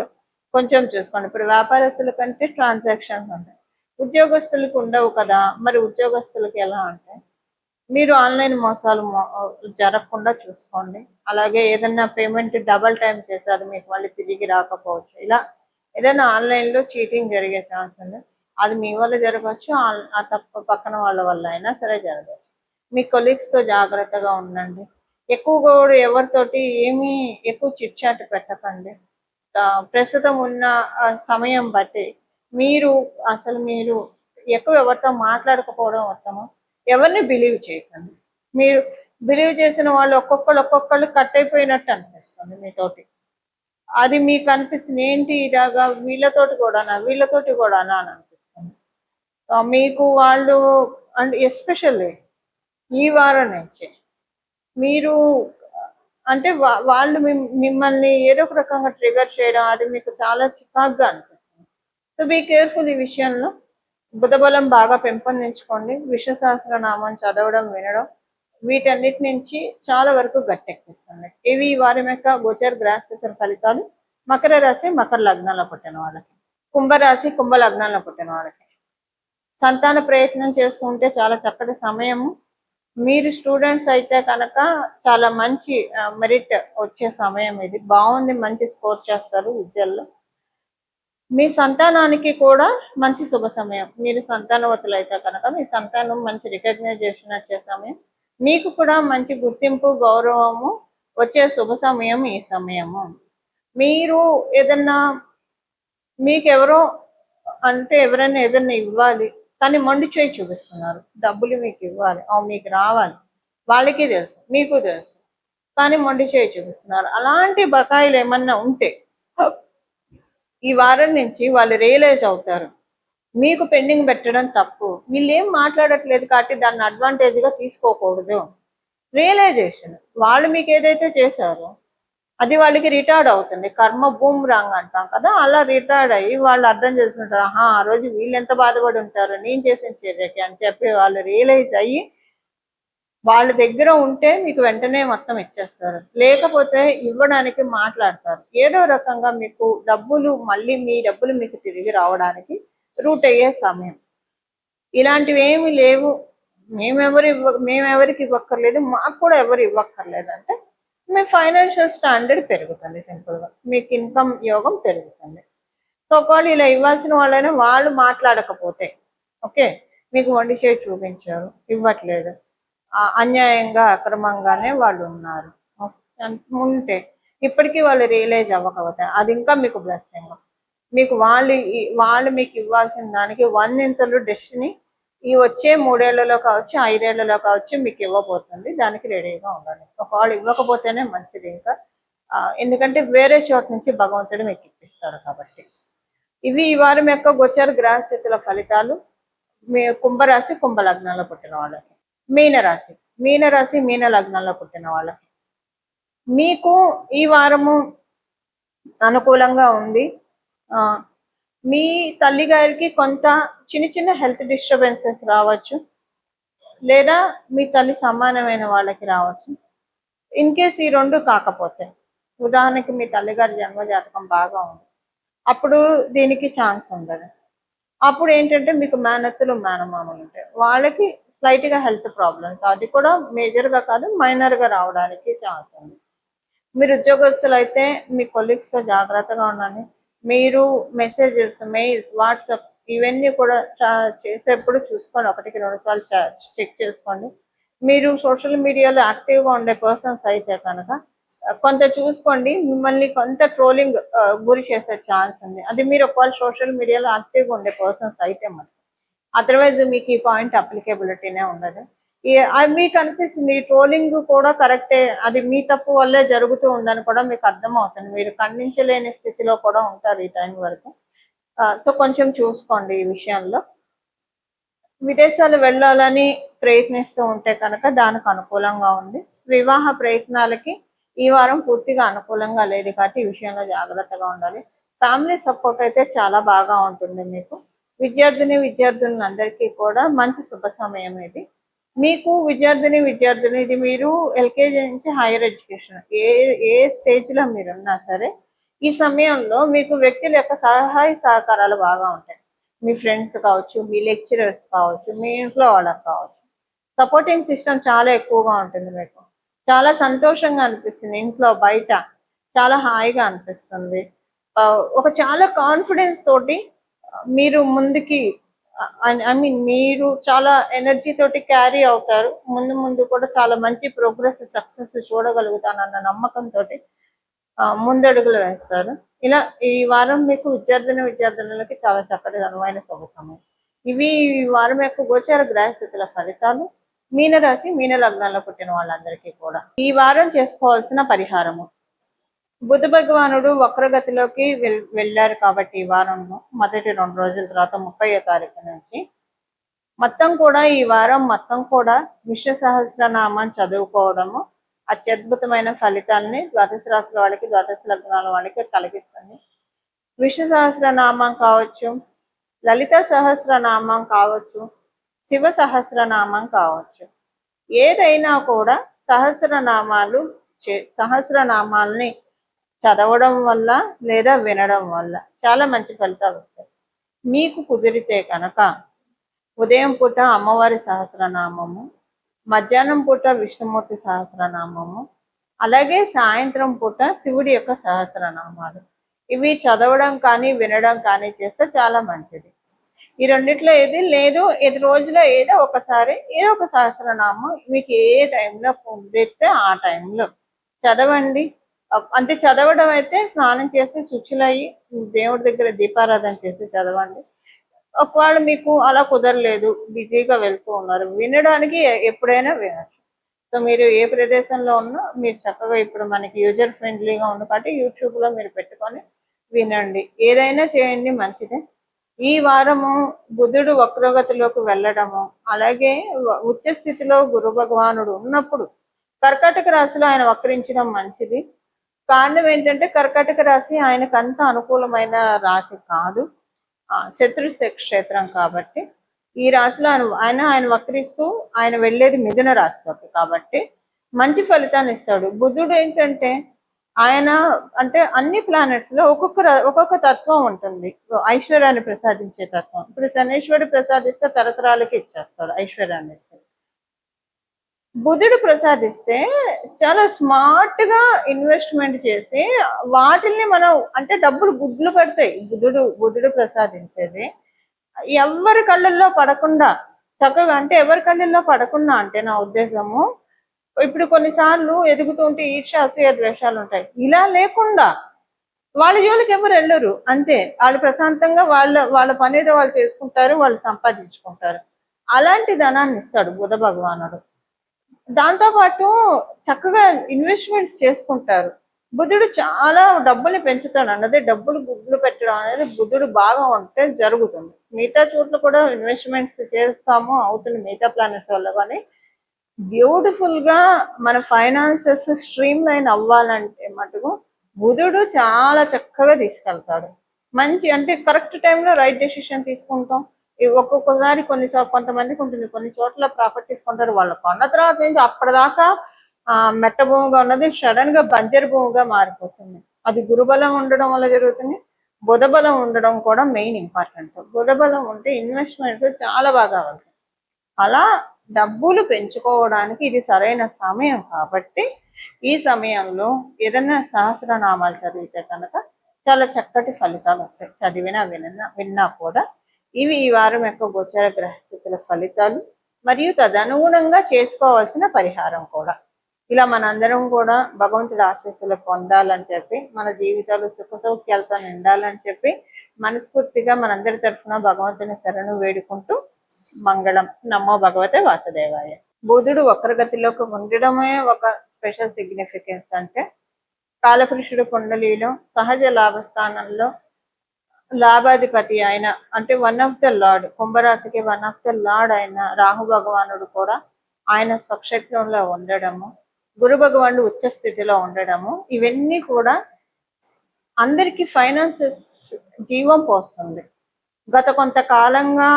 కొంచెం చూసుకోండి. ఇప్పుడు వ్యాపారస్తుల కంటే ట్రాన్సాక్షన్స్ ఉంటాయి, ఉద్యోగస్తులకు ఉండవు కదా. మరి ఉద్యోగస్తులకి ఎలా అంటే మీరు ఆన్లైన్ మోసాలు జరగకుండా చూసుకోండి. అలాగే ఏదైనా పేమెంట్ డబల్ టైం చేశారు, మీకు మళ్ళీ తిరిగి రాకపోవచ్చు. ఇలా ఏదైనా ఆన్లైన్లో చీటింగ్ జరిగే ఛాన్స్ ఉంది. అది మీ వల్ల జరగవచ్చు, ఆ తప్పు పక్కన వాళ్ళ వల్ల అయినా సరే జరగవచ్చు. మీ కొలీగ్స్తో జాగ్రత్తగా ఉండండి. ఎక్కువగా ఎవరితోటి ఎక్కువ చిట్ చాట్ పెట్టకండి. ప్రస్తుతం ఉన్న సమయం బట్టి మీరు ఎక్కువ ఎవరితో మాట్లాడకపోవడం ఉత్తమం. ఎవరిని బిలీవ్ చేయకండి. మీరు బిలీవ్ చేసిన వాళ్ళు ఒక్కొక్కళ్ళు కట్ అయిపోయినట్టు అనిపిస్తుంది మీతోటి. అది మీకు అనిపిస్తుంది, ఏంటి ఇలాగా వీళ్ళతోటి కూడానా అని అనిపిస్తుంది. మీకు వాళ్ళు అండ్ ఎస్పెషల్లీ ఈ వారం నుంచి మీరు అంటే వాళ్ళు మిమ్మల్ని ఏదో ఒక రకంగా ట్రిగర్ చేయడం అది మీకు చాలా చికాగ్గా అనిపిస్తుంది. సో బీ కేర్ఫుల్ ఈ విషయంలో. బుధబలం బాగా పెంపొందించుకోండి. విష్ణు సహస్రనామం చదవడం, వినడం వీటన్నిటి నుంచి చాలా వరకు గట్టెక్కిస్తుంది. ఇవి వారి యొక్క గోచర గ్రహస్థితుల ఫలితాలు. మకర రాశి మకర లగ్నంలో పుట్టిన వాళ్ళకి, కుంభరాశి కుంభ లగ్నంలో పుట్టిన వాళ్ళకి సంతాన ప్రయత్నం చేస్తూ ఉంటే చాలా చక్కటి సమయము. మీరు స్టూడెంట్స్ అయితే కనుక చాలా మంచి మెరిట్ వచ్చే సమయం ఇది. బాగుంది, మంచి స్కోర్ చేస్తారు విద్యల్లో. మీ సంతానానికి కూడా మంచి శుభ సమయం. మీరు సంతానవతులు అయితే కనుక మీ సంతానం మంచి రికగ్నైజేషన్ వచ్చే సమయం. మీకు కూడా మంచి గుర్తింపు, గౌరవము వచ్చే శుభ సమయం ఈ సమయము. మీరు ఏదన్నా మీకెవరో అంటే ఎవరైనా ఏదన్నా ఇవ్వాలి కానీ మొండి చేయి చూపిస్తున్నారు. డబ్బులు మీకు ఇవ్వాలి, మీకు రావాలి, వాళ్ళకి తెలుసు మీకు తెలుసు, కానీ మొండి చేయి చూపిస్తున్నారు. అలాంటి బకాయిలు ఏమన్నా ఉంటే ఈ వారం నుంచి వాళ్ళు రియలైజ్ అవుతారు. మీకు పెండింగ్ పెట్టడం తప్పు. వీళ్ళు ఏం మాట్లాడట్లేదు కాబట్టి దాన్ని అడ్వాంటేజ్గా తీసుకోకూడదు. రియలైజేషన్. వాళ్ళు మీకు ఏదైతే చేశారో అది వాళ్ళకి రిటార్డ్ అవుతుంది. కర్మ బూమ్ రాంగ్ అంటాం కదా, అలా రిటార్డ్ అయ్యి వాళ్ళు అర్థం చేసుకుంటారు. ఆ రోజు వీళ్ళు ఎంత బాధపడి ఉంటారు నేను చేసిన చర్యకి అని చెప్పి వాళ్ళు రియలైజ్ అయ్యి వాళ్ళ దగ్గర ఉంటే మీకు వెంటనే మొత్తం ఇచ్చేస్తారు. లేకపోతే ఇవ్వడానికి మాట్లాడతారు. ఏదో రకంగా మీకు మీ డబ్బులు మీకు తిరిగి రావడానికి రూట్ అయ్యే సమయం. ఇలాంటివి ఏమి లేవు, మేమెవరికి ఇవ్వక్కర్లేదు, మాకు కూడా ఎవరు ఇవ్వక్కర్లేదు అంటే మీ ఫైనాన్షియల్ స్టాండర్డ్ పెరుగుతుంది. సింపుల్గా మీకు ఇన్కమ్ యోగం పెరుగుతుంది. సో ఒకవేళ ఇలా ఇవ్వాల్సిన వాళ్ళైనా వాళ్ళు మాట్లాడకపోతే ఓకే, మీకు వండి చేసి చూపించారు, ఇవ్వట్లేదు, అన్యాయంగా అక్రమంగానే వాళ్ళు ఉన్నారు ఉంటే ఇప్పటికీ వాళ్ళు రియలైజ్ అవ్వకపోతే అది ఇంకా మీకు బ్లెస్సింగ్. మీకు వాళ్ళు మీకు ఇవ్వాల్సిన దానికి 1/3 డెస్టినీ ఈ వచ్చే 3 ఏళ్లలో కావచ్చు, 5 ఏళ్లలో కావచ్చు మీకు ఇవ్వబోతుంది. దానికి రెడీగా ఉండాలి. ఒకవేళ ఇవ్వకపోతేనే మంచిది ఇంకా, ఎందుకంటే వేరే చోట నుంచి భగవంతుడు మీకు ఇప్పిస్తాడు కాబట్టి. ఇవి ఈ వారం యొక్క గోచర గ్రహస్థితుల ఫలితాలు. మీ కుంభరాశి కుంభ లగ్నంలో పుట్టిన వాళ్ళకి. మీనరాశి మీన లగ్నంలో పుట్టిన వాళ్ళకి మీకు ఈ వారము అనుకూలంగా ఉంది. మీ తల్లి గారికి కొంత చిన్న హెల్త్ డిస్టర్బెన్సెస్ రావచ్చు, లేదా మీ తల్లి సమానమైన వాళ్ళకి రావచ్చు. ఇన్ కేస్ ఈ రెండు కాకపోతే, ఉదాహరణకి మీ తల్లిగారి జన్మజాతకం బాగా ఉంది, అప్పుడు దీనికి ఛాన్స్ ఉండదు. అప్పుడు ఏంటంటే మీకు మేనత్తలు మేనమామలు ఉంటాయి, వాళ్ళకి స్లైట్గా హెల్త్ ప్రాబ్లమ్స్, అది కూడా మేజర్గా కాదు మైనర్గా రావడానికి ఛాన్స్ ఉంది. మీరు ఉద్యోగస్తులు అయితే మీ కొలీగ్స్తో జాగ్రత్తగా ఉండాలి. మీరు మెసేజెస్, మెయిల్స్, వాట్సాప్ ఇవన్నీ కూడా చేసేప్పుడు చూసుకోండి, 1-2 సార్లు చెక్ చేసుకోండి. మీరు సోషల్ మీడియాలో యాక్టివ్గా ఉండే పర్సన్స్ అయితే కనుక కొంత చూసుకోండి, మిమ్మల్ని కొంత ట్రోలింగ్ గురి చేసే ఛాన్స్ ఉంది. అది మీరు ఒకవేళ సోషల్ మీడియాలో యాక్టివ్గా ఉండే పర్సన్స్ అయితే మరి, అదర్వైజ్ మీకు ఈ పాయింట్ అప్లికేబిలిటీనే ఉండదు. అది మీకు అనిపిస్తుంది ఈ ట్రోలింగ్ కూడా కరెక్టే, అది మీ తప్పు వల్లే జరుగుతూ ఉందని కూడా మీకు అర్థమవుతుంది. మీరు ఖండించలేని స్థితిలో కూడా ఉంటారు ఈ టైం వరకు. సో కొంచెం చూసుకోండి ఈ విషయంలో. విదేశాలు వెళ్ళాలని ప్రయత్నిస్తూ ఉంటే కనుక దానికి అనుకూలంగా ఉంది. వివాహ ప్రయత్నాలకి ఈ వారం పూర్తిగా అనుకూలంగా లేదు కాబట్టి ఈ విషయంలో జాగ్రత్తగా ఉండాలి. ఫ్యామిలీ సపోర్ట్ అయితే చాలా బాగా ఉంటుంది మీకు. విద్యార్థులందరికీ కూడా మంచి శుభ సమయం ఇది. మీకు విద్యార్థులు ఇది మీరు ఎల్కేజీ నుంచి హైయర్ ఎడ్యుకేషన్ ఏ స్టేజ్లో మీరున్నా సరే ఈ సమయంలో మీకు వ్యక్తుల యొక్క సహాయ సహకారాలు బాగా ఉంటాయి. మీ ఫ్రెండ్స్ కావచ్చు, మీ లెక్చరర్స్ కావచ్చు, మీ ఇంట్లో వాళ్ళకి కావచ్చు, సపోర్టింగ్ సిస్టమ్ చాలా ఎక్కువగా ఉంటుంది. మీకు చాలా సంతోషంగా అనిపిస్తుంది, ఇంట్లో బయట చాలా హాయిగా అనిపిస్తుంది. ఒక చాలా కాన్ఫిడెన్స్ తోటి మీరు ముందుకి మీరు చాలా ఎనర్జీ తోటి క్యారీ అవుతారు. ముందు కూడా చాలా మంచి ప్రోగ్రెస్, సక్సెస్ చూడగలుగుతానన్న నమ్మకంతో ముందడుగులు వేస్తారు. ఇలా ఈ వారం మీకు విద్యార్థులకి చాలా చక్కటి అనువైన శుభ సమయం. ఇవి ఈ వారం యొక్క గోచార గ్రహస్థితుల ఫలితాలు మీనరాశి మీన లగ్నాల్లో పుట్టిన వాళ్ళందరికీ కూడా. ఈ వారం చేసుకోవాల్సిన పరిహారము. బుధ భగవానుడు వక్రగతిలోకి వెళ్ళారు కాబట్టి ఈ వారంలో మొదటి 2 రోజుల తర్వాత 30వ తారీఖు నుంచి మొత్తం కూడా ఈ వారం మొత్తం కూడా విష్ణు సహస్రనామం చదువుకోవడము అత్యద్భుతమైన ఫలితాలని ద్వాదశ రాశుల వాళ్ళకి, ద్వాదశ లగ్నాల వాళ్ళకి కలిగిస్తుంది. విష్ణు సహస్రనామం కావచ్చు, లలిత సహస్రనామం కావచ్చు, శివ సహస్రనామం కావచ్చు, ఏదైనా కూడా సహస్రనామాల్ని చదవడం వల్ల లేదా వినడం వల్ల చాలా మంచి ఫలితాలు వస్తాయి. మీకు కుదిరితే కనుక ఉదయం పూట అమ్మవారి సహస్రనామము, మధ్యాహ్నం పూట విష్ణుమూర్తి సహస్రనామము, అలాగే సాయంత్రం పూట శివుడి యొక్క సహస్రనామాలు ఇవి చదవడం కానీ వినడం కానీ చేస్తే చాలా మంచిది. ఈ రెండిట్లో ఏది లేదు, ఏది రోజులో ఏదో ఒకసారి ఏదో ఒక సహస్రనామం మీకు ఏ టైంలో కుదిరితే ఆ టైంలో చదవండి. అంటే చదవడం అయితే స్నానం చేసి శుచులయ్యి దేవుడి దగ్గర దీపారాధన చేసి చదవండి. ఒకవేళ మీకు అలా కుదరలేదు, బిజీగా వెళ్తూ ఉన్నారు, వినడానికి ఎప్పుడైనా వినచ్చు. సో మీరు ఏ ప్రదేశంలో ఉన్నా మీరు చక్కగా ఇప్పుడు మనకి యూజర్ ఫ్రెండ్లీగా ఉంది కాబట్టి యూట్యూబ్లో మీరు పెట్టుకొని వినండి. ఏదైనా చేయండి, మంచిదే. ఈ వారము బుధుడు వక్రగతిలోకి వెళ్ళడము, అలాగే ఉచ్చ స్థితిలో గురు భగవానుడు ఉన్నప్పుడు కర్కాటక రాశిలో ఆయన వక్రించడం మంచిది. కారణం ఏంటంటే కర్కాటక రాశి ఆయనకంత అనుకూలమైన రాశి కాదు, శత్రు క్షేత్రం కాబట్టి. ఈ రాశిలో ఆయన వక్రిస్తూ ఆయన వెళ్ళేది మిథున రాశిలోకి కాబట్టి మంచి ఫలితాన్ని ఇస్తాడు. బుధుడు ఏంటంటే ఆయన అంటే అన్ని ప్లానెట్స్ లో ఒక్కొక్క తత్వం ఉంటుంది, ఐశ్వర్యాన్ని ప్రసాదించే తత్వం. ఇప్పుడు శనేశ్వరుడు ప్రసాదిస్తే తరతరాలకి ఇచ్చేస్తాడు ఐశ్వర్యాన్ని ఇస్తే. బుధుడు ప్రసాదిస్తే చాలా స్మార్ట్ గా ఇన్వెస్ట్మెంట్ చేసి వాటిల్ని మనం అంటే డబ్బులు గుడ్లు పడతాయి. బుధుడు ప్రసాదించేది ఎవరి కళ్ళల్లో పడకుండా చక్కగా, అంటే ఎవరి కళ్ళల్లో పడకుండా అంటే నా ఉద్దేశము, ఇప్పుడు కొన్నిసార్లు ఎదుగుతుంటే ఈర్ష్య అసూయ ద్వేషాలు ఉంటాయి. ఇలా లేకుండా వాళ్ళ జోలికి ఎవరు వెళ్ళరు, అంతే. వాళ్ళు ప్రశాంతంగా వాళ్ళ పని ఏదో వాళ్ళు చేసుకుంటారు, వాళ్ళు సంపాదించుకుంటారు. అలాంటి ధనాన్ని ఇస్తాడు బుధ భగవానుడు. దాంతోపాటు చక్కగా ఇన్వెస్ట్మెంట్స్ చేసుకుంటారు. బుధుడు చాలా డబ్బుల్ని పెంచుతాడు అన్నది, డబ్బులు గుడ్లు పెట్టడం అనేది బుధుడు బాగా ఉంటే జరుగుతుంది. మిగతా చోట్ల కూడా ఇన్వెస్ట్మెంట్స్ చేస్తాము అవుతుంది మిగతా ప్లానెట్స్ వల్ల, కానీ బ్యూటిఫుల్ గా మన ఫైనాన్సెస్ స్ట్రీమ్ లైన్ అవ్వాలంటే మటుకు బుధుడు చాలా చక్కగా తీసుకెళ్తాడు. మంచి అంటే కరెక్ట్ టైంలో రైట్ డెసిషన్ తీసుకుంటాం. ఒక్కొక్కసారి కొంతమందికి ఉంటుంది, కొన్ని చోట్ల ప్రాపర్టీస్ కొంటారు, వాళ్ళు కొన్న తర్వాత నుంచి అప్పటిదాకా మెట్ట భూమిగా ఉన్నది సడన్ గా బంజరు భూమిగా మారిపోతుంది. అది గురుబలం ఉండడం వల్ల జరుగుతుంది. బుధబలం ఉండడం కూడా మెయిన్ ఇంపార్టెన్స్. బుధబలం ఉంటే ఇన్వెస్ట్మెంట్ చాలా బాగా అవుతుంది. అలా డబ్బులు పెంచుకోవడానికి ఇది సరైన సమయం కాబట్టి ఈ సమయంలో ఏదైనా సహస్రనామాలు చదివితే కనుక చాలా చక్కటి ఫలితాలు వస్తాయి. చదివినా విన్నా కూడా. ఇవి ఈ వారం యొక్క గోచర గ్రహస్థితుల ఫలితాలు మరియు తదనుగుణంగా చేసుకోవాల్సిన పరిహారం కూడా. ఇలా మనందరం కూడా భగవంతుడి ఆశీస్సులు పొందాలని చెప్పి, మన జీవితాలు సుఖ సౌఖ్యాలతో నిండాలని చెప్పి మనస్ఫూర్తిగా మనందరి తరఫున భగవంతుని శరణు వేడుకుంటూ మంగళం. నమో భగవతే వాసుదేవాయ. బుధుడు వక్రగతిలోకి ఉండడమే ఒక స్పెషల్ సిగ్నిఫికెన్స్. అంటే కాలపురుషుడు కుండలిలో సహజ లాభస్థానంలో లాభాధిపతి అయిన, అంటే వన్ ఆఫ్ ద లార్డ్, కుంభరాశికి వన్ ఆఫ్ ద లార్డ్ అయిన రాహు భగవానుడు కూడా ఆయన స్వక్షేత్రంలో ఉండడము, గురు భగవానుడు ఉచ్చ స్థితిలో ఉండడము, ఇవన్నీ కూడా అందరికి ఫైనాన్సెస్ జీవం పోస్తుంది. గత కొంతకాలంగా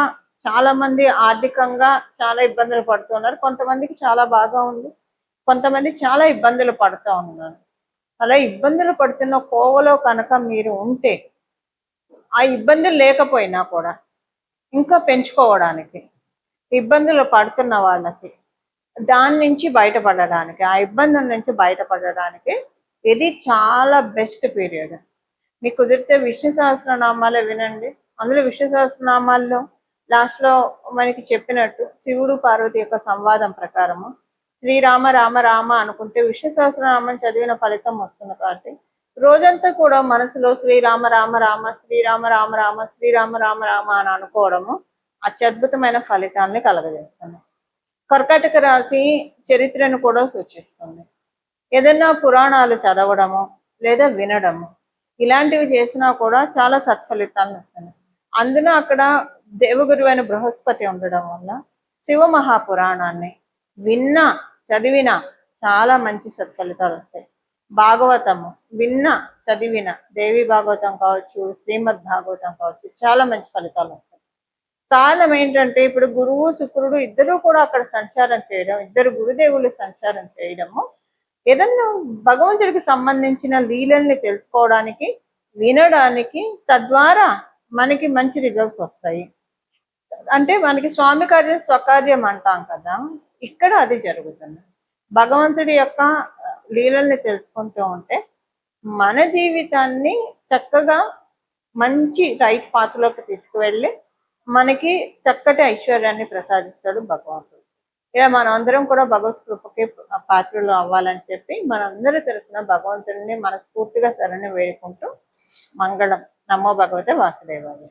చాలా మంది ఆర్థికంగా చాలా ఇబ్బందులు పడుతున్నారు. కొంతమందికి చాలా బాగా ఉంది, కొంతమంది చాలా ఇబ్బందులు పడుతూ ఉన్నారు. అలా ఇబ్బందులు పడుతున్న కోవలో కనుక మీరు ఉంటే, ఆ ఇబ్బందులు లేకపోయినా కూడా ఇంకా పెంచుకోవడానికి, ఇబ్బందులు పడుతున్న వాళ్ళకి దాని నుంచి బయటపడడానికి, ఆ ఇబ్బందుల నుంచి బయటపడడానికి ఇది చాలా బెస్ట్ పీరియడ్. మీకు కుదిరితే విష్ణు సహస్రనామాలే వినండి. అందులో విష్ణు సహస్రనామాల్లో లాస్ట్ లో మనకి చెప్పినట్టు శివుడు పార్వతి యొక్క సంవాదం ప్రకారము శ్రీరామ రామ రామ అనుకుంటే విష్ణు సహస్రనామం చదివిన ఫలితం వస్తుంది. కాబట్టి రోజంతా కూడా మనసులో శ్రీరామ రామ రామ శ్రీరామ రామ రామ శ్రీరామ రామ రామ అని అనుకోవడము అత్యద్భుతమైన ఫలితాన్ని కలగజేస్తుంది. కర్కాటక రాశి చరిత్రను కూడా సూచిస్తుంది. ఏదైనా పురాణాలు చదవడము లేదా వినడము ఇలాంటివి చేసినా కూడా చాలా సత్ఫలితాలను వస్తున్నాయి. అందులో అక్కడ దేవగురువైన బృహస్పతి ఉండడం వల్ల శివ మహాపురాణాన్ని విన్నా చదివినా చాలా మంచి సత్ఫలితాలు వస్తాయి. భాగవతము విన్నా చదివిన దేవి భాగవతం కావచ్చు, శ్రీమద్ భాగవతం కావచ్చు, చాలా మంచి ఫలితాలు వస్తాయి. కారణం ఏంటంటే ఇప్పుడు గురువు శుక్రుడు ఇద్దరు కూడా అక్కడ సంచారం చేయడం, ఇద్దరు గురుదేవులు సంచారం చేయడము ఏదన్నా భగవంతుడికి సంబంధించిన లీలల్ని తెలుసుకోవడానికి, వినడానికి, తద్వారా మనకి మంచి రిజల్ట్స్ వస్తాయి. అంటే మనకి స్వామి కార్యం స్వకార్యం అంటాం కదా, ఇక్కడ అది జరుగుతుంది. భగవంతుడి యొక్క లీలల్ని తెలుసుకుంటూ ఉంటే మన జీవితాన్ని చక్కగా మంచి రైట్ పాత్రలోకి తీసుకువెళ్ళి మనకి చక్కటి ఐశ్వర్యాన్ని ప్రసాదిస్తాడు భగవంతుడు. ఇలా మనం అందరం కూడా భగవత్ కృపకి పాత్రలు అవ్వాలని చెప్పి మనందరి తరఫున భగవంతుడిని మనస్ఫూర్తిగా శరణి వేడుకుంటూ మంగళం. నమో భగవతే వాసుదేవాయ.